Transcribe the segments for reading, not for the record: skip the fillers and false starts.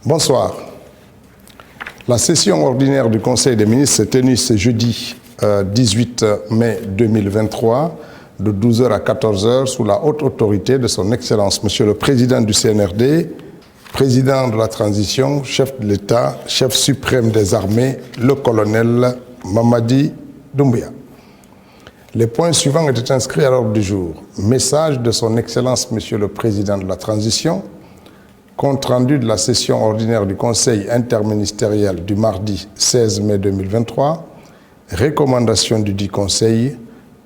Bonsoir. La session ordinaire du Conseil des ministres s'est tenue ce jeudi 18 mai 2023 de 12h à 14h sous la haute autorité de son Excellence, Monsieur le Président du CNRD, Président de la Transition, chef de l'État, chef suprême des armées, le colonel Mamadi Doumbouya. Les points suivants étaient inscrits à l'ordre du jour. Message de son Excellence, Monsieur le Président de la Transition, compte rendu de la session ordinaire du Conseil interministériel du mardi 16 mai 2023, recommandation du dit Conseil,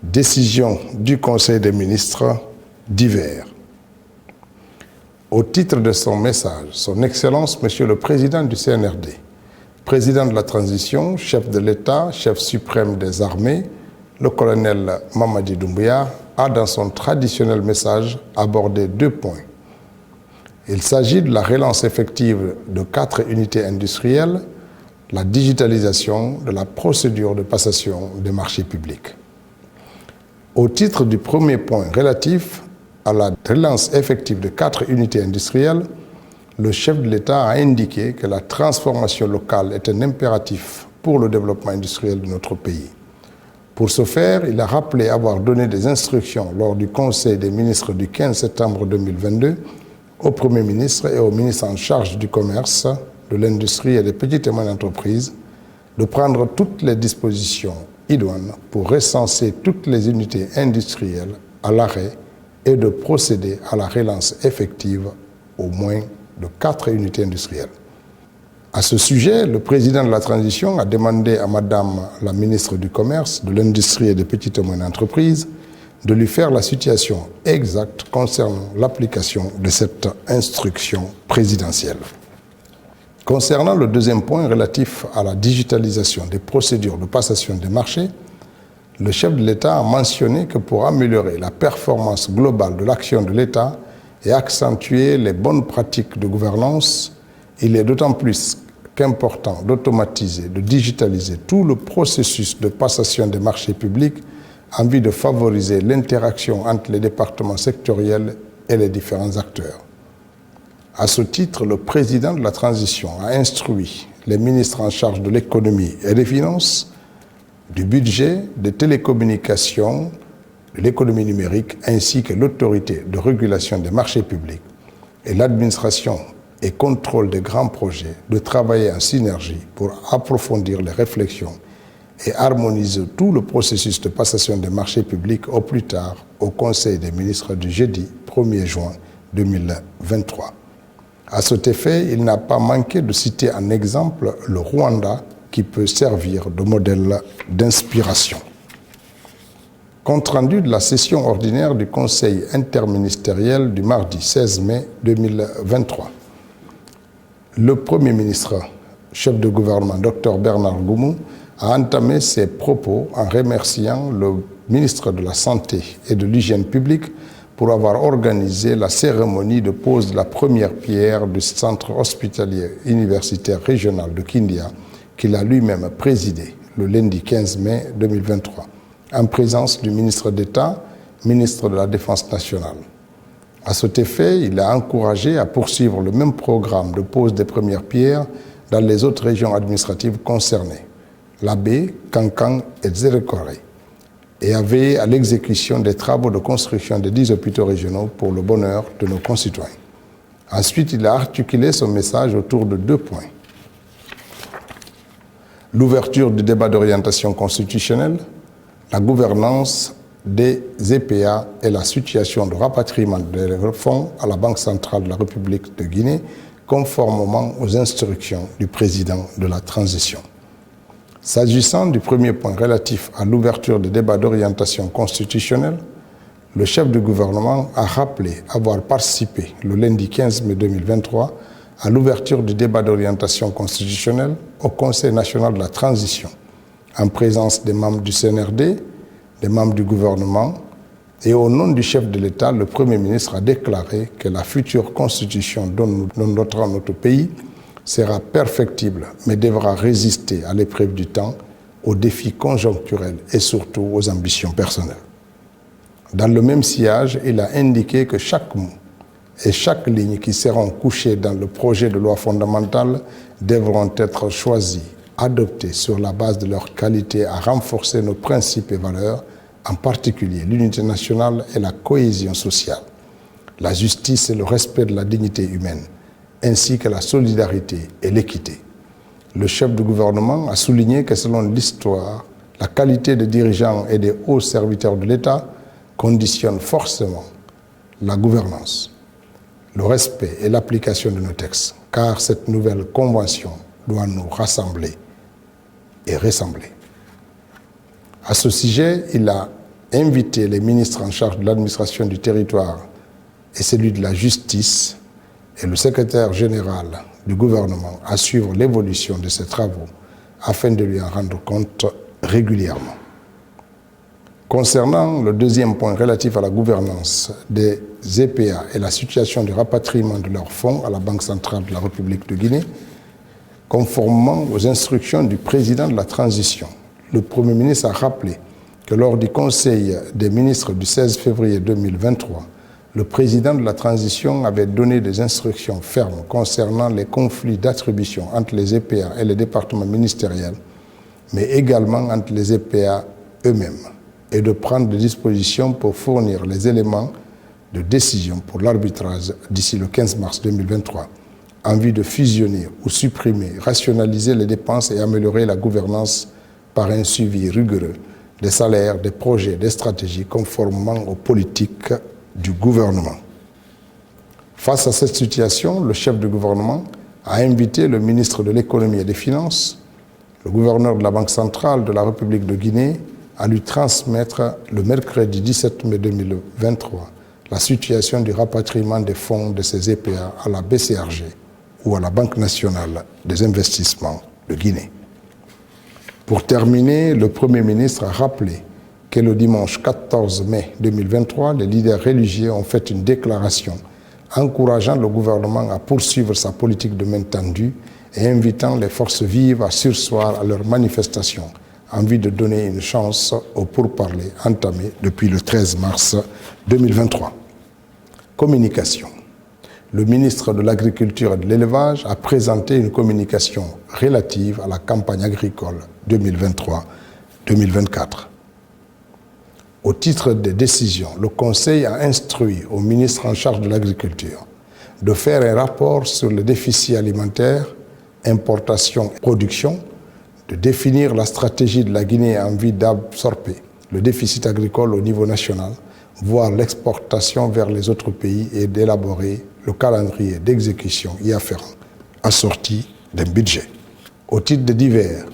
décision du Conseil des ministres divers. Au titre de son message, son Excellence, Monsieur le Président du CNRD, Président de la Transition, chef de l'État, chef suprême des armées, le colonel Mamadi Doumbouya a dans son traditionnel message abordé 2 points. Il s'agit de la relance effective de 4 unités industrielles, la digitalisation de la procédure de passation des marchés publics. Au titre du premier point relatif à la relance effective de 4 unités industrielles, le chef de l'État a indiqué que la transformation locale est un impératif pour le développement industriel de notre pays. Pour ce faire, il a rappelé avoir donné des instructions lors du Conseil des ministres du 15 septembre 2022 au Premier ministre et au ministre en charge du commerce, de l'industrie et des petites et moyennes entreprises de prendre toutes les dispositions idoines pour recenser toutes les unités industrielles à l'arrêt et de procéder à la relance effective au moins de 4 unités industrielles. À ce sujet, le président de la Transition a demandé à Madame la ministre du Commerce, de l'Industrie et des petites et moyennes entreprises de lui faire la situation exacte concernant l'application de cette instruction présidentielle. Concernant le deuxième point relatif à la digitalisation des procédures de passation des marchés, le chef de l'État a mentionné que pour améliorer la performance globale de l'action de l'État et accentuer les bonnes pratiques de gouvernance, il est d'autant plus qu'important d'automatiser, de digitaliser tout le processus de passation des marchés publics en vue de favoriser l'interaction entre les départements sectoriels et les différents acteurs. À ce titre, le président de la Transition a instruit les ministres en charge de l'économie et des finances, du budget, des télécommunications, de l'économie numérique, ainsi que l'autorité de régulation des marchés publics et l'administration et contrôle des grands projets de travailler en synergie pour approfondir les réflexions et harmoniser tout le processus de passation des marchés publics au plus tard au Conseil des ministres du jeudi 1er juin 2023. À cet effet, il n'a pas manqué de citer en exemple le Rwanda qui peut servir de modèle d'inspiration. Compte rendu de la session ordinaire du Conseil interministériel du mardi 16 mai 2023. Le Premier ministre, chef de gouvernement, Dr Bernard Goumou, a entamé ses propos en remerciant le ministre de la Santé et de l'Hygiène publique pour avoir organisé la cérémonie de pose de la première pierre du centre hospitalier universitaire régional de Kindia, qu'il a lui-même présidé le lundi 15 mai 2023, en présence du ministre d'État, ministre de la Défense nationale. À cet effet, il a encouragé à poursuivre le même programme de pose des premières pierres dans les autres régions administratives concernées, Labé, Kankan et Zérekore, et a veillé à l'exécution des travaux de construction des 10 hôpitaux régionaux pour le bonheur de nos concitoyens. Ensuite, il a articulé son message autour de 2 points. L'ouverture du débat d'orientation constitutionnelle, la gouvernance des EPA et la situation de rapatriement des fonds à la Banque centrale de la République de Guinée, conformément aux instructions du président de la Transition. S'agissant du premier point relatif à l'ouverture des débats d'orientation constitutionnelle, le chef du gouvernement a rappelé avoir participé le lundi 15 mai 2023 à l'ouverture du débat d'orientation constitutionnelle au Conseil national de la Transition, en présence des membres du CNRD, des membres du gouvernement, et au nom du chef de l'État, le Premier ministre a déclaré que la future constitution dont nous dotera notre pays sera perfectible, mais devra résister à l'épreuve du temps, aux défis conjoncturels et surtout aux ambitions personnelles. Dans le même sillage, il a indiqué que chaque mot et chaque ligne qui seront couchées dans le projet de loi fondamentale devront être choisies, adoptées sur la base de leur qualité à renforcer nos principes et valeurs, en particulier l'unité nationale et la cohésion sociale, la justice et le respect de la dignité humaine, ainsi que la solidarité et l'équité. Le chef du gouvernement a souligné que selon l'histoire, la qualité des dirigeants et des hauts serviteurs de l'État conditionne forcément la gouvernance, le respect et l'application de nos textes, car cette nouvelle convention doit nous rassembler et ressembler. À ce sujet, il a invité les ministres en charge de l'administration du territoire et celui de la justice et le secrétaire général du gouvernement à suivre l'évolution de ces travaux afin de lui en rendre compte régulièrement. Concernant le deuxième point relatif à la gouvernance des EPA et la situation du rapatriement de leurs fonds à la Banque centrale de la République de Guinée, conformément aux instructions du président de la transition, le Premier ministre a rappelé que lors du Conseil des ministres du 16 février 2023, le président de la transition avait donné des instructions fermes concernant les conflits d'attribution entre les EPA et les départements ministériels, mais également entre les EPA eux-mêmes, et de prendre des dispositions pour fournir les éléments de décision pour l'arbitrage d'ici le 15 mars 2023, en vue de fusionner ou supprimer, rationaliser les dépenses et améliorer la gouvernance par un suivi rigoureux des salaires, des projets, des stratégies conformément aux politiques du gouvernement. Face à cette situation, le chef du gouvernement a invité le ministre de l'Économie et des Finances, le gouverneur de la Banque centrale de la République de Guinée, à lui transmettre le mercredi 17 mai 2023 la situation du rapatriement des fonds de ces EPA à la BCRG ou à la Banque nationale des investissements de Guinée. Pour terminer, le Premier ministre a rappelé que le dimanche 14 mai 2023, les leaders religieux ont fait une déclaration encourageant le gouvernement à poursuivre sa politique de main tendue et invitant les forces vives à surseoir à leurs manifestations en vue de donner une chance aux pourparlers entamés depuis le 13 mars 2023. Communication. Le ministre de l'Agriculture et de l'Élevage a présenté une communication relative à la campagne agricole 2023-2024. Au titre des décisions, le Conseil a instruit au ministre en charge de l'Agriculture de faire un rapport sur le déficit alimentaire, importation et production, de définir la stratégie de la Guinée en vue d'absorber le déficit agricole au niveau national, voire l'exportation vers les autres pays et d'élaborer le calendrier d'exécution y afférent, assorti d'un budget. Au titre de divers,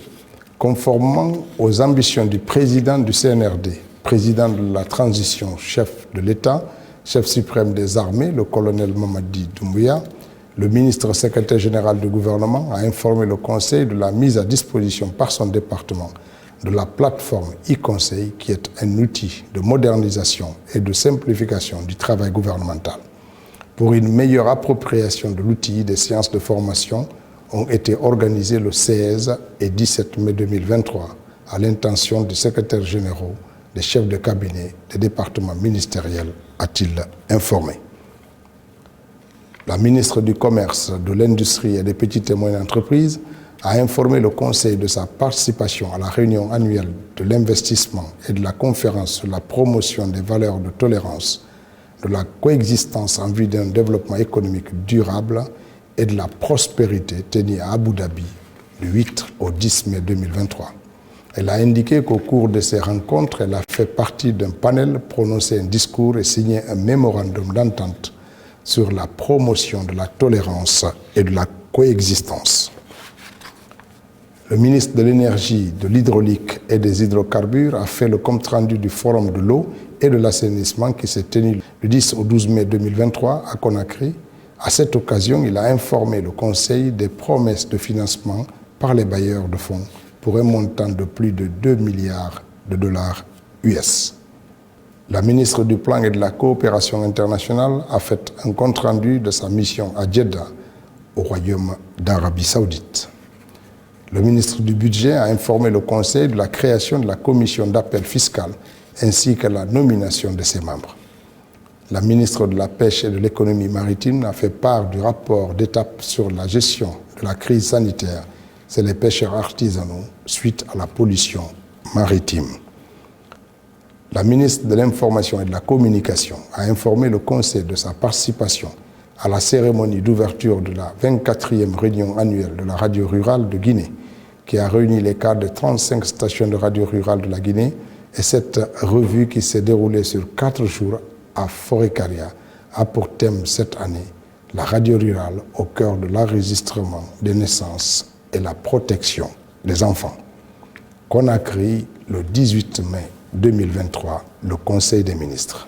conformément aux ambitions du président du CNRD, président de la transition, chef de l'État, chef suprême des armées, le colonel Mamadi Doumbouya, le ministre secrétaire général du gouvernement a informé le Conseil de la mise à disposition par son département de la plateforme e-Conseil, qui est un outil de modernisation et de simplification du travail gouvernemental. Pour une meilleure appropriation de l'outil, des séances de formation ont été organisées le 16 et 17 mai 2023 à l'intention des secrétaires généraux, des chefs de cabinet, des départements ministériels, a-t-il informé. La ministre du Commerce, de l'Industrie et des petites et moyennes entreprises a informé le Conseil de sa participation à la réunion annuelle de l'investissement et de la conférence sur la promotion des valeurs de tolérance, de la coexistence en vue d'un développement économique durable et de la prospérité tenue à Abu Dhabi du 8 au 10 mai 2023. Elle a indiqué qu'au cours de ces rencontres, elle a fait partie d'un panel, prononcé un discours et signé un mémorandum d'entente sur la promotion de la tolérance et de la coexistence. Le ministre de l'Énergie, de l'Hydraulique et des Hydrocarbures a fait le compte-rendu du Forum de l'eau et de l'assainissement qui s'est tenu du 10 au 12 mai 2023 à Conakry. À cette occasion, il a informé le Conseil des promesses de financement par les bailleurs de fonds pour un montant de plus de 2 milliards de dollars US. La ministre du Plan et de la Coopération internationale a fait un compte-rendu de sa mission à Jeddah, au Royaume d'Arabie Saoudite. Le ministre du Budget a informé le Conseil de la création de la commission d'appel fiscal ainsi que la nomination de ses membres. la ministre de la Pêche et de l'Économie maritime a fait part du rapport d'étape sur la gestion de la crise sanitaire chez les pêcheurs artisanaux suite à la pollution maritime. La ministre de l'Information et de la Communication a informé le Conseil de sa participation à la cérémonie d'ouverture de la 24e réunion annuelle de la radio rurale de Guinée, qui a réuni les cadres de 35 stations de radio rurale de la Guinée, et cette revue qui s'est déroulée sur 4 jours à Forêt-Caria a pour thème cette année la radio rurale au cœur de l'enregistrement des naissances et la protection des enfants. Conakry, le 18 mai 2023, le Conseil des ministres.